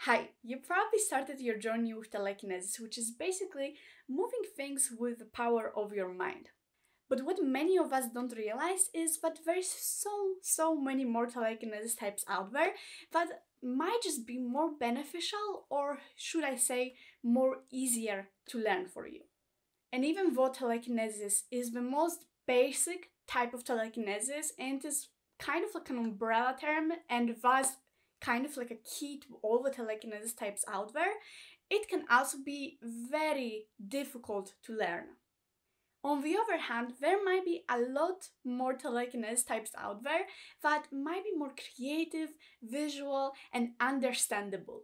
Hi, you probably started your journey with telekinesis, which is basically moving things with the power of your mind. But what many of us don't realize is that there's so many more telekinesis types out there that might just be more beneficial, or should I say, more easier to learn for you. And even though telekinesis is the most basic type of telekinesis and is kind of like an umbrella term and thus kind of like a key to all the telekinesis types out there, it can also be very difficult to learn. On the other hand, there might be a lot more telekinesis types out there that might be more creative, visual, and understandable.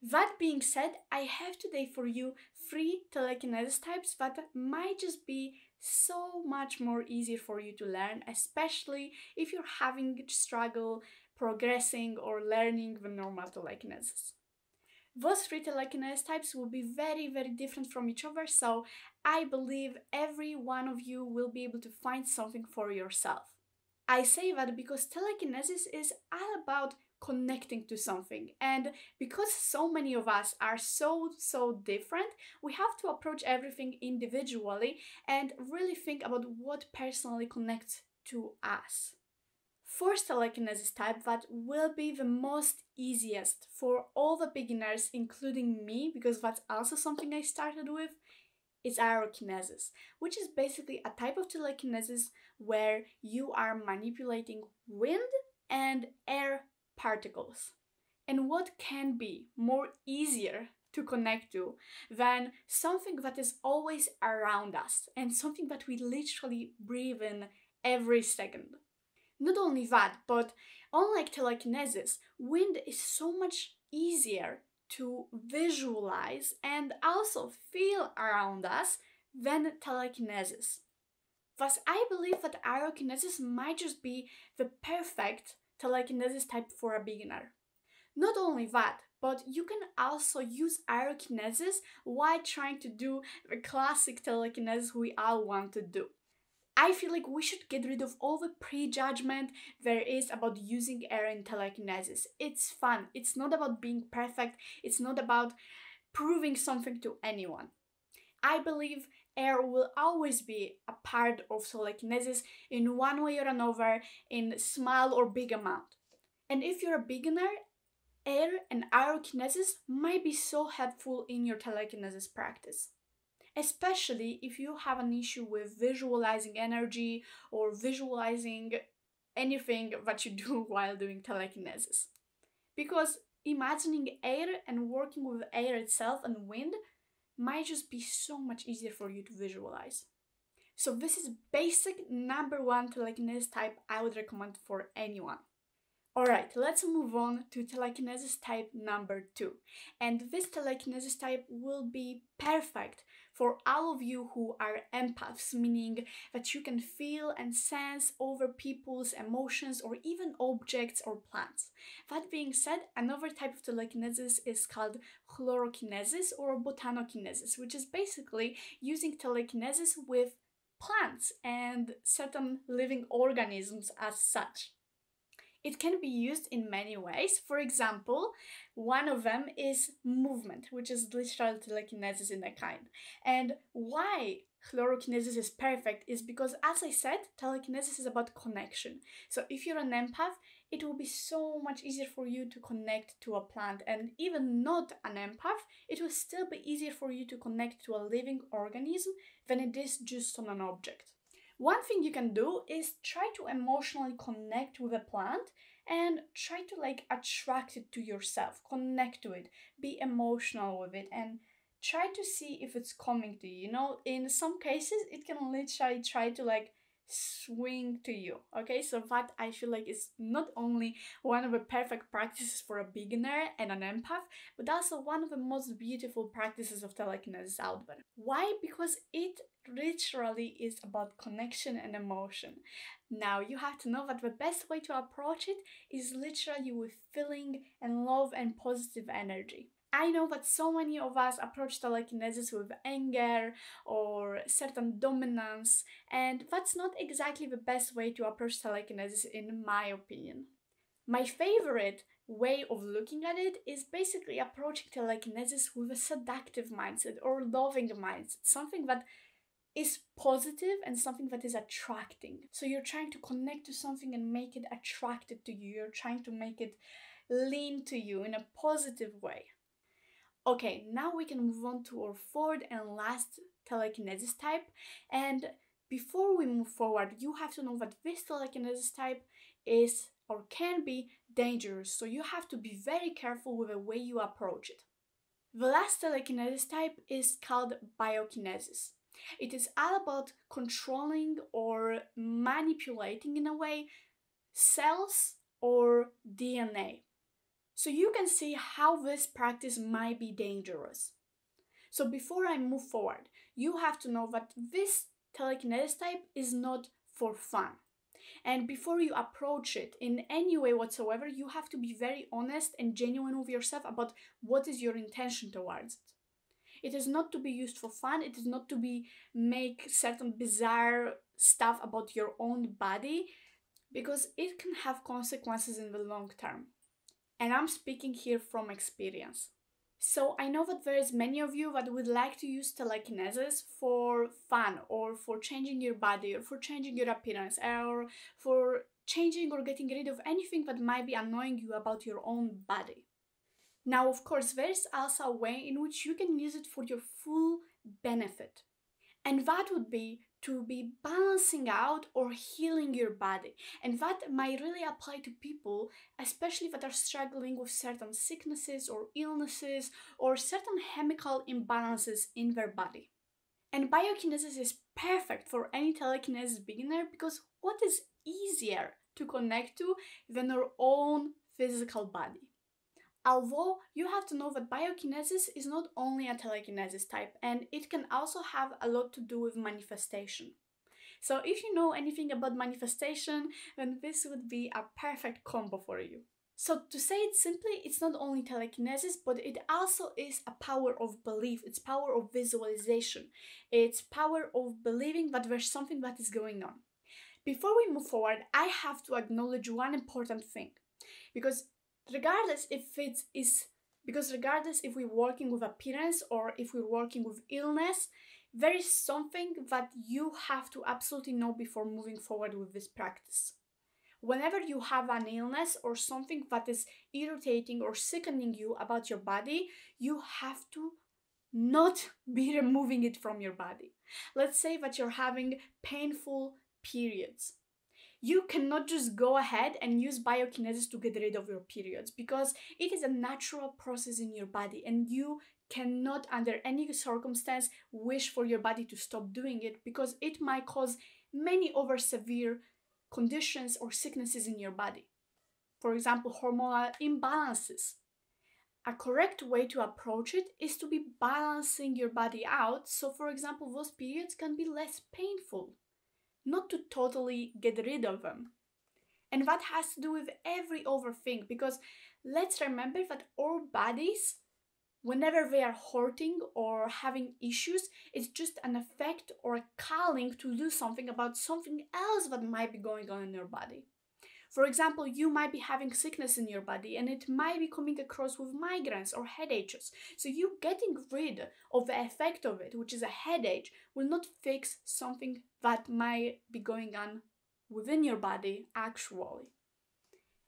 That being said, I have today for you 3 telekinesis types that might just be so much more easier for you to learn, especially if you're having struggle progressing or learning the normal telekinesis. Those 3 telekinesis types will be very different from each other, so I believe every one of you will be able to find something for yourself. I say that because telekinesis is all about connecting to something, and because so many of us are so different, we have to approach everything individually and really think about what personally connects to us. First telekinesis type that will be the most easiest for all the beginners, including me, because that's also something I started with, is Aerokinesis, which is basically a type of telekinesis where you are manipulating wind and air particles. And what can be more easier to connect to than something that is always around us and something that we literally breathe in every second? Not only that, but unlike telekinesis, wind is so much easier to visualize and also feel around us than telekinesis. Thus, I believe that Aerokinesis might just be the perfect telekinesis type for a beginner. Not only that, but you can also use Aerokinesis while trying to do the classic telekinesis we all want to do. I feel like we should get rid of all the prejudgment there is about using air in telekinesis. It's fun. It's not about being perfect. It's not about proving something to anyone. I believe air will always be a part of telekinesis in one way or another, in small or big amount. And if you're a beginner, air and Aerokinesis might be so helpful in your telekinesis practice. Especially if you have an issue with visualizing energy or visualizing anything that you do while doing telekinesis. Because imagining air and working with air itself and wind might just be so much easier for you to visualize. So this is basic number 1 telekinesis type I would recommend for anyone. Alright, let's move on to telekinesis type number 2. And this telekinesis type will be perfect for all of you who are empaths, meaning that you can feel and sense over people's emotions or even objects or plants. That being said, another type of telekinesis is called Chlorokinesis or Botanokinesis, which is basically using telekinesis with plants and certain living organisms as such. It can be used in many ways. For example, one of them is movement, which is literal telekinesis in a kind. And why chlorokinesis is perfect is because, as I said, telekinesis is about connection. So if you're an empath, it will be so much easier for you to connect to a plant. And even not an empath, it will still be easier for you to connect to a living organism than it is just on an object. One thing you can do is try to emotionally connect with a plant and try to attract it to yourself, connect to it, be emotional with it, and try to see if it's coming to you. You know, in some cases, it can literally try to swing to you. Okay, so that I feel like is not only one of the perfect practices for a beginner and an empath, but also one of the most beautiful practices of telekinesis out there. Why? Because it literally is about connection and emotion. Now you have to know that the best way to approach it is literally with feeling and love and positive energy. I know that so many of us approach telekinesis with anger or certain dominance, and that's not exactly the best way to approach telekinesis in my opinion. My favorite way of looking at it is basically approaching telekinesis with a seductive mindset or loving mindset, something that is positive and something that is attracting. So you're trying to connect to something and make it attracted to you. You're trying to make it lean to you in a positive way. Okay, now we can move on to our fourth and last telekinesis type. And before we move forward, you have to know that this telekinesis type is or can be dangerous, so you have to be very careful with the way you approach it. The last telekinesis type is called Biokinesis. It is all about controlling or manipulating, in a way, cells or DNA. So you can see how this practice might be dangerous. So before I move forward, you have to know that this telekinesis type is not for fun. And before you approach it in any way whatsoever, you have to be very honest and genuine with yourself about what is your intention towards it. It is not to be used for fun. It is not to be make certain bizarre stuff about your own body, because it can have consequences in the long term. And I'm speaking here from experience. So I know that there is many of you that would like to use telekinesis for fun or for changing your body or for changing your appearance or for changing or getting rid of anything that might be annoying you about your own body. Now, of course, there is also a way in which you can use it for your full benefit. And that would be to be balancing out or healing your body. And that might really apply to people, especially that are struggling with certain sicknesses or illnesses or certain chemical imbalances in their body. And biokinesis is perfect for any telekinesis beginner, because what is easier to connect to than our own physical body? Although you have to know that biokinesis is not only a telekinesis type, and it can also have a lot to do with manifestation. So if you know anything about manifestation, then this would be a perfect combo for you. So to say it simply, it's not only telekinesis, but it also is a power of belief. It's power of visualization. It's power of believing that there's something that is going on. Before we move forward, I have to acknowledge one important thing, because regardless if we're working with appearance or if we're working with illness, there is something that you have to absolutely know before moving forward with this practice. Whenever you have an illness or something that is irritating or sickening you about your body, you have to not be removing it from your body. Let's say that you're having painful periods. You cannot just go ahead and use biokinesis to get rid of your periods, because it is a natural process in your body and you cannot under any circumstance wish for your body to stop doing it, because it might cause many other severe conditions or sicknesses in your body. For example, hormonal imbalances. A correct way to approach it is to be balancing your body out, so for example, those periods can be less painful. Not to totally get rid of them. And that has to do with every other thing, because let's remember that our bodies, whenever they are hurting or having issues, it's just an effect or a calling to do something about something else that might be going on in your body. For example, you might be having sickness in your body and it might be coming across with migraines or headaches. So you getting rid of the effect of it, which is a headache, will not fix something that might be going on within your body actually.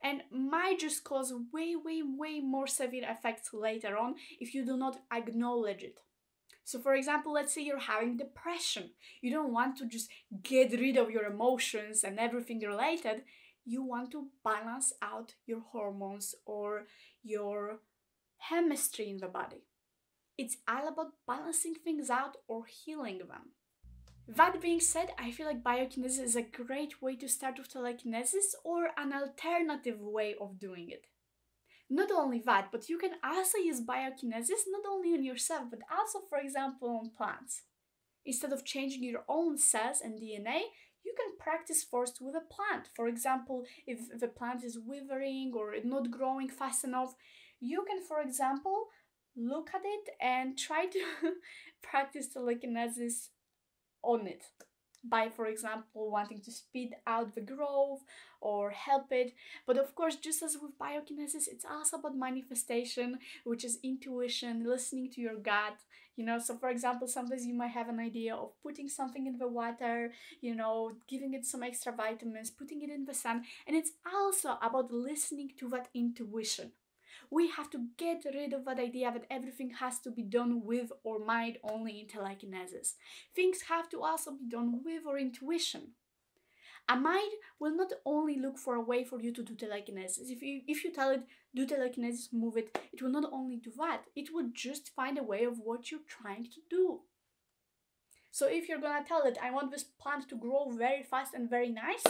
And might just cause way more severe effects later on if you do not acknowledge it. So for example, let's say you're having depression. You don't want to just get rid of your emotions and everything related. You want to balance out your hormones or your chemistry in the body. It's all about balancing things out or healing them. That being said, I feel like biokinesis is a great way to start with telekinesis, or an alternative way of doing it. Not only that, but you can also use biokinesis not only on yourself, but also, for example, on plants. Instead of changing your own cells and DNA, you can practice first with a plant. For example, if the plant is withering or not growing fast enough, you can, for example, look at it and try to practice telekinesis on it. by, for example, wanting to speed out the growth or help it. But of course, just as with biokinesis, it's also about manifestation, which is intuition, listening to your gut. So for example, sometimes you might have an idea of putting something in the water, giving it some extra vitamins, putting it in the sun, and it's also about listening to that intuition. We have to get rid of that idea that everything has to be done with or mind only in telekinesis. Things have to also be done with our intuition. A mind will not only look for a way for you to do telekinesis. If you tell it, do telekinesis, move it, it will not only do that, it will just find a way of what you're trying to do. So if you're gonna tell it, I want this plant to grow very fast and very nice,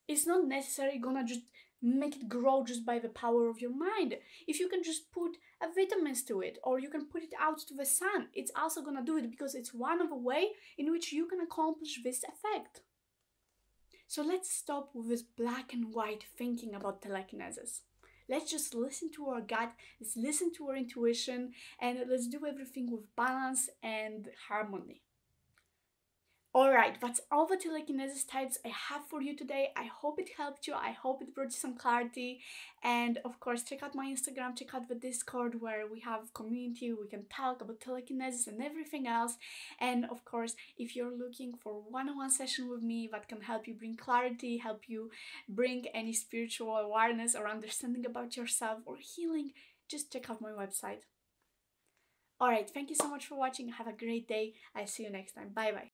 it's not necessarily gonna just make it grow just by the power of your mind. If you can just put vitamins to it, or you can put it out to the sun, it's also gonna do it, because it's one of the way in which you can accomplish this effect. So let's stop with this black and white thinking about telekinesis. Let's just listen to our gut, let's listen to our intuition, and let's do everything with balance and harmony. Alright, that's all the telekinesis types I have for you today. I hope it helped you, I hope it brought you some clarity, and of course check out my Instagram, check out the Discord where we have community, we can talk about telekinesis and everything else. And of course, if you're looking for one-on-one session with me that can help you bring clarity, help you bring any spiritual awareness or understanding about yourself or healing, just check out my website. Alright, thank you so much for watching, have a great day, I'll see you next time, bye bye.